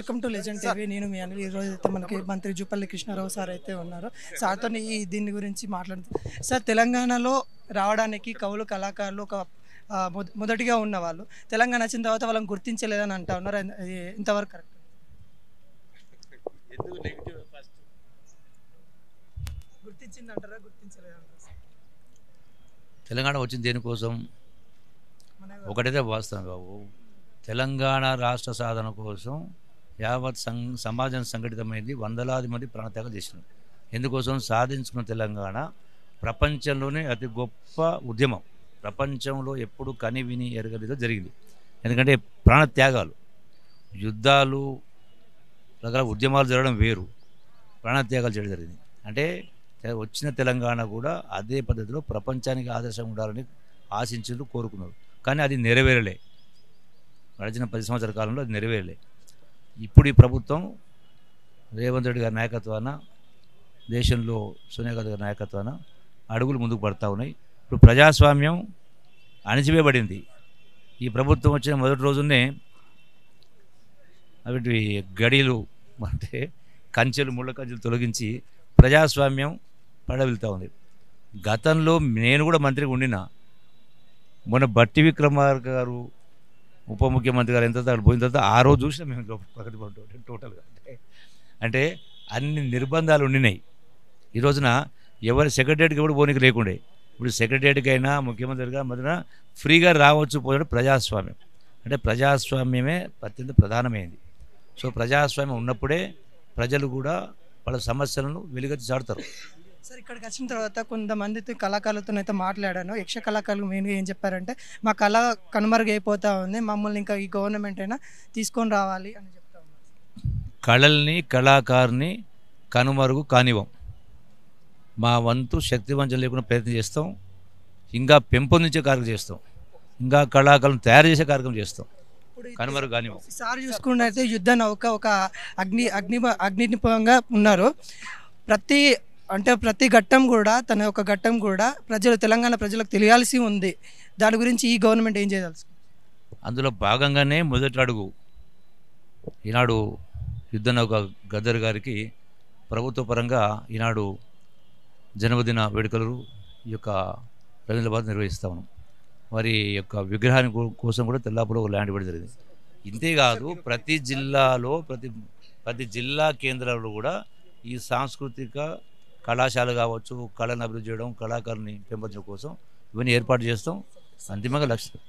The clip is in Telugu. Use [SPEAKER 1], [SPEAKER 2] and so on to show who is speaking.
[SPEAKER 1] Welcome to legend TV. నేను మీ అనిల్. ఈరోజు అయితే మనకి మంత్రి జూపల్లి కృష్ణారావు సార్ అయితే ఉన్నారు. సార్తో దీని గురించి మాట్లాడుతుంది. సార్, తెలంగాణలో రావడానికి కవులు కళాకారులు ఒక మొదటిగా ఉన్న వాళ్ళు తెలంగాణ వచ్చిన తర్వాత వాళ్ళని గుర్తించలేదని అంటా ఉన్నారు. ఇంతవరకు కరెక్ట్? గుర్తించింది అంటారా, గుర్తించలేదంటారా?
[SPEAKER 2] తెలంగాణ వచ్చింది దేనికోసం? ఒకటైతే వాస్తవం బాబు, తెలంగాణ రాష్ట్ర సాధన కోసం యావత్ సమాజం సంఘటితమైంది. వందలాది మంది ప్రాణత్యాగం చేసినారు. ఎందుకోసం? సాధించుకున్న తెలంగాణ ప్రపంచంలోనే అతి గొప్ప ఉద్యమం. ప్రపంచంలో ఎప్పుడు కని విని ఎరగలేదో జరిగింది. ఎందుకంటే ప్రాణత్యాగాలు, యుద్ధాలు, రకరకాల ఉద్యమాలు జరగడం వేరు, ప్రాణత్యాగాలు చేయడం జరిగింది. అంటే వచ్చిన తెలంగాణ కూడా అదే పద్ధతిలో ప్రపంచానికి ఆదర్శంగా ఉండాలని ఆశించారు, కోరుకున్నారు. కానీ అది నెరవేరలే. గడిచిన 10 సంవత్సరాల కాలంలో అది నెరవేరలే. ఇప్పుడు ఈ ప్రభుత్వం రేవంత్ రెడ్డి గారి నాయకత్వాన, దేశంలో సోనియా గాంధీ గారి నాయకత్వాన అడుగులు ముందుకు పడతా ఉన్నాయి. ఇప్పుడు ప్రజాస్వామ్యం అణిచివేయబడింది. ఈ ప్రభుత్వం వచ్చిన మొదటి రోజునే అవి గడిలు అంటే కంచెలు, ముళ్ళ కంచెలు తొలగించి ప్రజాస్వామ్యం పడవెళ్తూ ఉంది. గతంలో నేను కూడా మంత్రిగా ఉండిన మొన్న బట్టి విక్రమార్క గారు ఉప ముఖ్యమంత్రి గారు ఎంత పోయిన తర్వాత ఆ రోజు చూసినా మేము ప్రగతి పడ్డాం టోటల్గా. అంటే అన్ని నిర్బంధాలు ఉండినాయి. ఈ రోజున ఎవరి సెక్రటరీకి ఎవరు పోనీకి లేకుండే. ఇప్పుడు సెక్రటరీకైనా ముఖ్యమంత్రిగా మొదట ఫ్రీగా రావచ్చు పోయిన ప్రజాస్వామ్యం. అంటే ప్రజాస్వామ్యమే అత్యంత ప్రధానమైంది. సో ప్రజాస్వామ్యం ఉన్నప్పుడే ప్రజలు కూడా వాళ్ళ సమస్యలను వెలుగెత్తి చాటుతారు.
[SPEAKER 1] సార్, ఇక్కడికి వచ్చిన తర్వాత కొంతమంది కళాకారులతో అయితే మాట్లాడాను. యక్ష కళాకారులు మెయిన్గా ఏం చెప్పారంటే, మా కళ కనుమరుగైపోతూ ఉంది, మమ్మల్ని ఇంకా ఈ గవర్నమెంట్ అయినా తీసుకొని రావాలి అని చెప్తా ఉన్నారు.
[SPEAKER 2] కళల్ని, కళాకారుని కనుమరుగు కానివ్వం. మా వంతు శక్తివంచన లేకుండా ప్రయత్నం చేస్తాం. ఇంకా పెంపొందించే కార్యక్రమం చేస్తాం. ఇంకా కళాకారులను తయారు చేసే కార్యక్రమం చేస్తాం. కనుమరుగు కానివ్వం.
[SPEAKER 1] సార్ చూసుకున్నట్లయితే యుద్ధ నౌక ఒక అగ్నిపంగా ఉన్నారు. ప్రతి ఘట్టం కూడా, తన యొక్క ఘట్టం కూడా తెలంగాణ ప్రజలకు తెలియాల్సి ఉంది. దాని గురించి ఈ గవర్నమెంట్ ఏం చేయదలుచు?
[SPEAKER 2] అందులో భాగంగానే మొదటి అడుగు ఈనాడు యుద్ధ నౌక గద్దర్ గారికి ప్రభుత్వ పరంగా ఈనాడు జన్మదిన వేడుకలు ఈ యొక్క రవీంద్రబాద్ నిర్వహిస్తా ఉన్నాం. వారి యొక్క విగ్రహాన్ని కోసం కూడా తెల్లాపులో ఒక ల్యాండ్ ఇవ్వడం జరిగింది. ఇంతేకాదు ప్రతి జిల్లాలో ప్రతి జిల్లా కేంద్రాల్లో కూడా ఈ సాంస్కృతిక కళాశాల కావచ్చు, కళను అభివృద్ధి చేయడం, కళాకారుని పెంపొందించడం కోసం ఇవన్నీ ఏర్పాటు చేస్తాం. అంతిమంగా లక్ష్యం.